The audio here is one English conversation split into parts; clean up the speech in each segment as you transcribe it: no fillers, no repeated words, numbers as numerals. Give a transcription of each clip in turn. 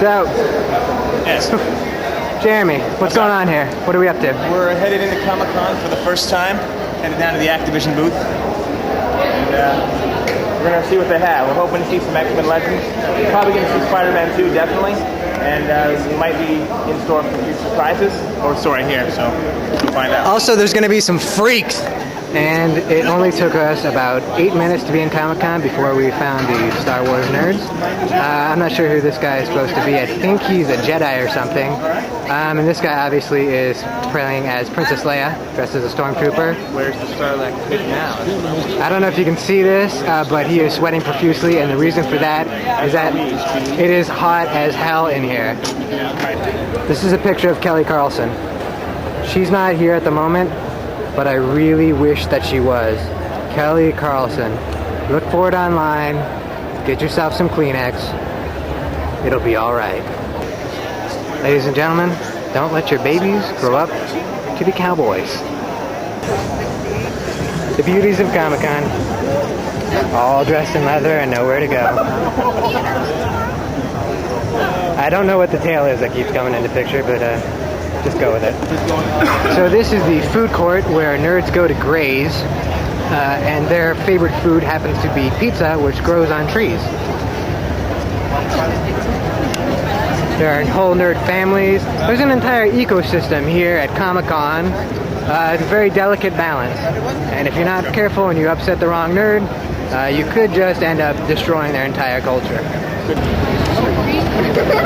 So, Yes. Jeremy, what's going on here? What are we up to? We're headed into Comic-Con for the first time. Headed down to the Activision booth. And we're going to see what they have. We're hoping to see some X-Men Legends. Probably going to see Spider-Man 2, definitely. And we might be in store for future surprises. Or store right here, so we'll find out. Also, there's going to be some freaks. And it only took us about 8 minutes to be in Comic-Con before we found the Star Wars nerds. I'm not sure who this guy is supposed to be. I think he's a Jedi or something. And this guy obviously is playing as Princess Leia, dressed as a stormtrooper. Where's the Starlight Pit now? I don't know if you can see this, but he is sweating profusely, and the reason for that is that it is hot as hell in here. This is a picture of Kelly Carlson. She's not here at the moment, but I really wish that she was. Kelly Carlson. Look for it online. Get yourself some Kleenex. It'll be alright. Ladies and gentlemen, don't let your babies grow up to be cowboys. The beauties of Comic-Con. All dressed in leather and nowhere to go. I don't know what the tail is that keeps coming into picture, but just go with it. So this is the food court where nerds go to graze, and their favorite food happens to be pizza, which grows on trees. There are whole nerd families. There's an entire ecosystem here at Comic-Con. It's a very delicate balance, and if you're not careful and you upset the wrong nerd, you could just end up destroying their entire culture.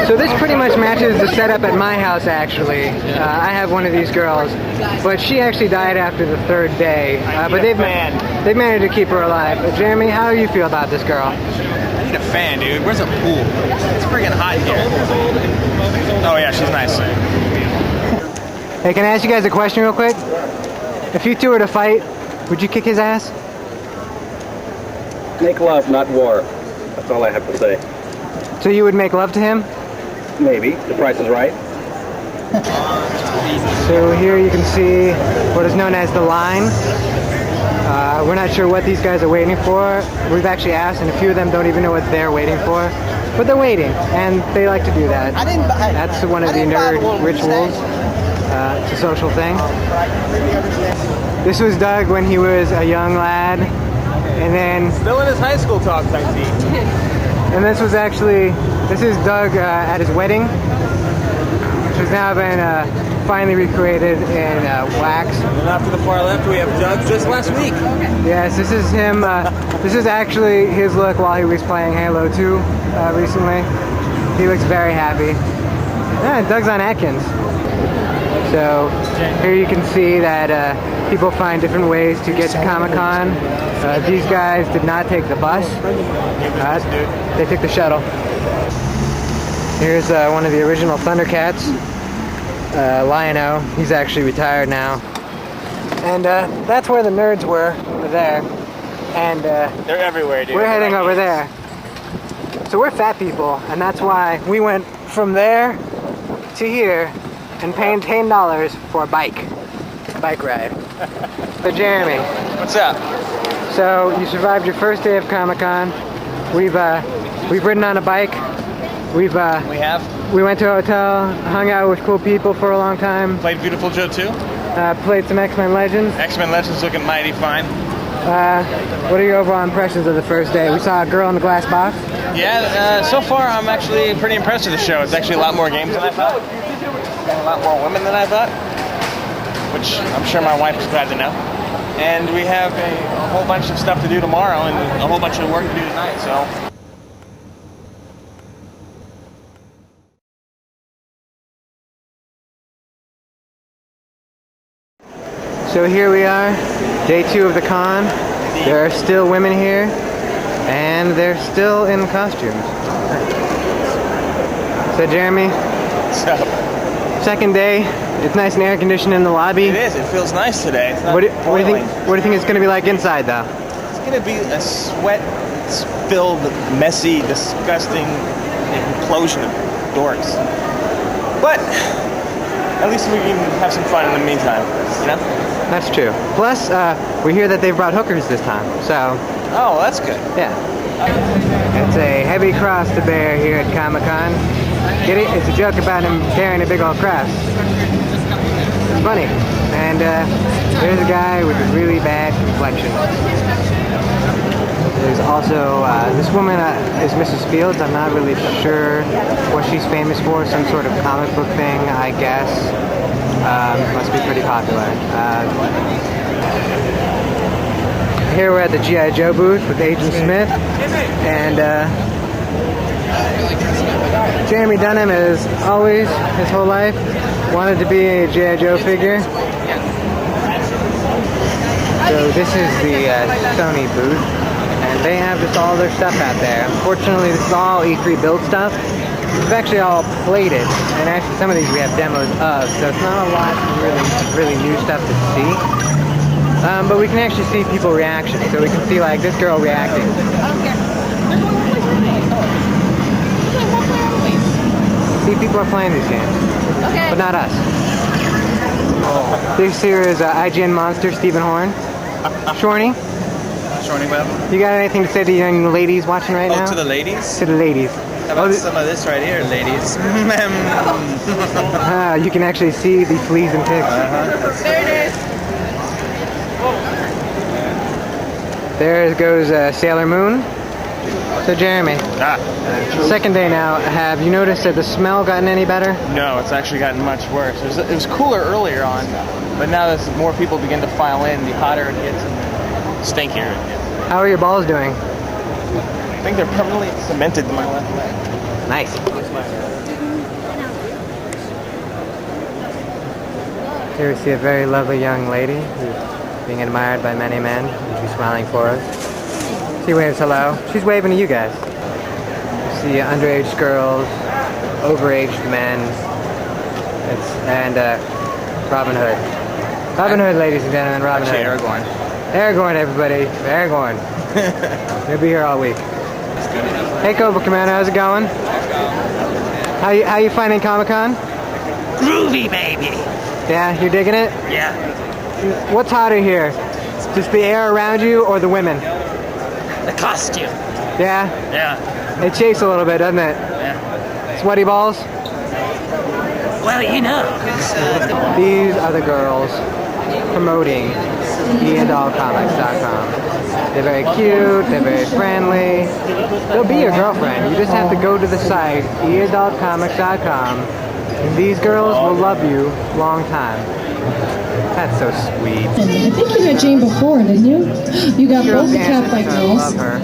So this pretty much matches the setup at my house, actually. I have one of these girls, but she actually died after the third day. But they've managed to keep her alive. Jeremy, how do you feel about this girl? I need a fan, dude. Where's a pool? It's freaking hot here. Oh yeah, she's nice. Hey, can I ask you guys a question real quick? If you two were to fight, would you kick his ass? Make love, not war. That's all I have to say. So you would make love to him? Maybe. The price is right. So here you can see what is known as the line. We're not sure what these guys are waiting for. We've actually asked, and a few of them don't even know what they're waiting for. But they're waiting, and they like to do that. That's one of the nerd rituals. It's a social thing. This was Doug when he was a young lad, and then... Still in his high school talks, I see. And this is Doug at his wedding, which has now been finally recreated in wax. And off to the far left, we have Doug just last week. Yes, this is him. This is actually his look while he was playing Halo 2 recently. He looks very happy. Yeah, Doug's on Atkins. So here you can see that people find different ways to get to Comic-Con. These guys did not take the bus. They took the shuttle. Here's one of the original Thundercats, Lion-O. He's actually retired now. And that's where the nerds were, over there. And they're everywhere, dude. We're heading over there. So we're fat people, and that's why we went from there to here and paid $10 for a bike ride. So Jeremy, what's up? So you survived your first day of Comic-Con. We've ridden on a bike. We went to a hotel, hung out with cool people for a long time. Played Beautiful Joe 2. Played some X-Men Legends. X-Men Legends looking mighty fine. What are your overall impressions of the first day? We saw a girl in the glass box. Yeah, so far I'm actually pretty impressed with the show. It's actually a lot more games than I thought. And a lot more women than I thought. Which I'm sure my wife is glad to know. And we have a whole bunch of stuff to do tomorrow and a whole bunch of work to do tonight, so. So here we are, day 2 of the con. There are still women here, and they're still in costumes. So Jeremy, what's up? Second day. It's nice and air conditioned in the lobby. It is. It feels nice today. It's not what do you think it's going to be like inside, though? It's going to be a sweat-filled, messy, disgusting implosion of dorks. But at least we can have some fun in the meantime, you know? That's true. Plus, we hear that they've brought hookers this time, so... Oh, that's good. Yeah. It's a heavy cross to bear here at Comic-Con. Get it? It's a joke about him carrying a big old cross. It's funny. And there's a guy with a really bad complexion. There's also, this woman is Mrs. Fields. I'm not really sure what she's famous for. Some sort of comic book thing, I guess. Must be pretty popular. Here we're at the G.I. Joe booth with Agent Smith. And Jeremy Dunham, as always, his whole life, wanted to be a G.I. Joe figure. So this is the Sony booth, and they have just all their stuff out there. Unfortunately, this is all E3 build stuff. It's actually all plated, and actually some of these we have demos of, so it's not a lot of really new stuff to see. But we can actually see people reaction, so we can see like this girl reacting. See, people are playing these games, but not us. This here is IGN Monster, Stephen Horn. Shorny? Shorny Web. You got anything to say to young ladies watching right now? Oh, to the ladies? To the ladies. How about some of this right here, ladies? You can actually see the fleas and ticks. There it is. There goes Sailor Moon. So Jeremy, second day now, have you noticed that the smell gotten any better? No, it's actually gotten much worse. It was cooler earlier on, but now as more people begin to file in, the hotter it gets and the stinkier it gets. How are your balls doing? I think they're permanently cemented to my left leg. Nice. Here we see a very lovely young lady who's being admired by many men. She's smiling for us. She waves hello. She's waving to you guys. You see underage girls, overaged men, and Robin Hood. Robin Hood, ladies and gentlemen, Robin Hood. Aragorn. Aragorn, everybody. Aragorn. He'll be here all week. Hey, Cobra Commander, how's it going? How you finding Comic-Con? Groovy, baby. Yeah, you digging it? Yeah. What's hotter here? Just the air around you or the women? The costume. Yeah? Yeah. It shakes a little bit, doesn't it? Yeah. Sweaty balls? Well, you know. These are the girls promoting eandallcomics.com. They're very cute, they're very friendly. They'll be your girlfriend. You just have to go to the site, eandallcomics.com, and these girls will love you long time. That's so sweet. I think you got Jane before, didn't you? You got both the Catfight I girls. love her.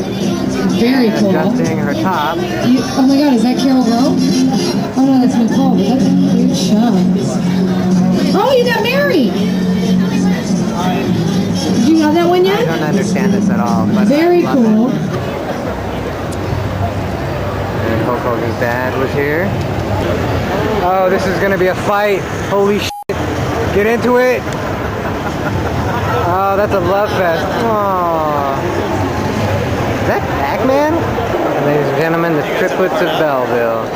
Very And cool. adjusting her top. Oh my god, is that Carol Grove? Oh no, that's Nicole, but that's a cute shot. Oh, you got married! Did you have that one I yet? don't understand this at all, but Very I love cool. it. And Hulk Hogan's dad was here. Oh, this is gonna be a fight. Holy shit. Get into it. Oh, that's a love fest. Aww. Is that Pac-Man? Ladies and gentlemen, the triplets of Belleville.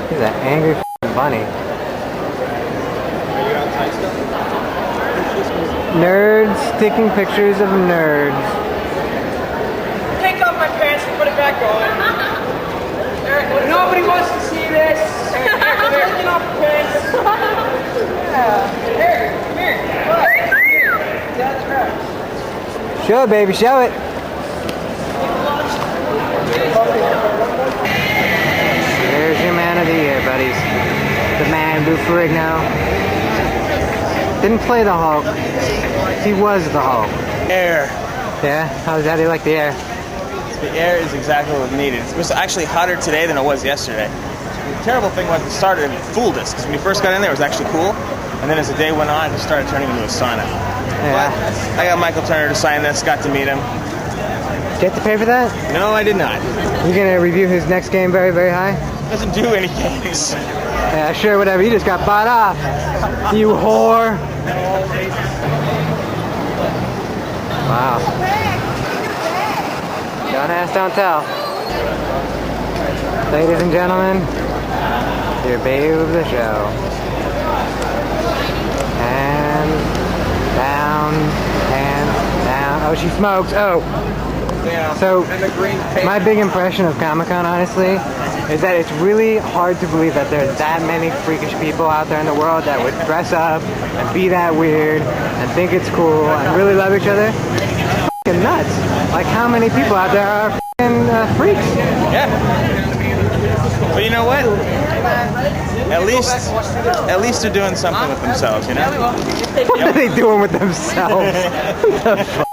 He's an angry bunny. Nerds taking pictures of nerds. Take off my pants and put it back on. Nobody wants to see this. Taking off the pants. Here, come here. That's right. Show it, baby, show it. There's your man of the year, buddies. The man, Lou Ferrigno. Didn't play the Hulk. He was the Hulk. Air. Yeah? How do you like the air? The air is exactly what we needed. It was actually hotter today than it was yesterday. The terrible thing was it started, it fooled us, because when you first got in there it was actually cool, and then as the day went on it started turning into a sauna. Yeah. But I got Michael Turner to sign this, got to meet him. Did you have to pay for that? No, I did not. You're gonna review his next game very, very high? Doesn't do any games. Yeah, sure, whatever. You just got bought off. You whore. Wow. Don't ask, don't tell. Ladies and gentlemen, your babe of the show. Hands down, hands down. Oh, she smokes. Oh. So, my big impression of Comic-Con, honestly, is that it's really hard to believe that there's that many freakish people out there in the world that would dress up and be that weird and think it's cool and really love each other. It's fucking nuts. Like, how many people out there are fucking freaks? Yeah. But you know what? At least they're doing something with themselves, you know? What are they doing with themselves? What the fuck?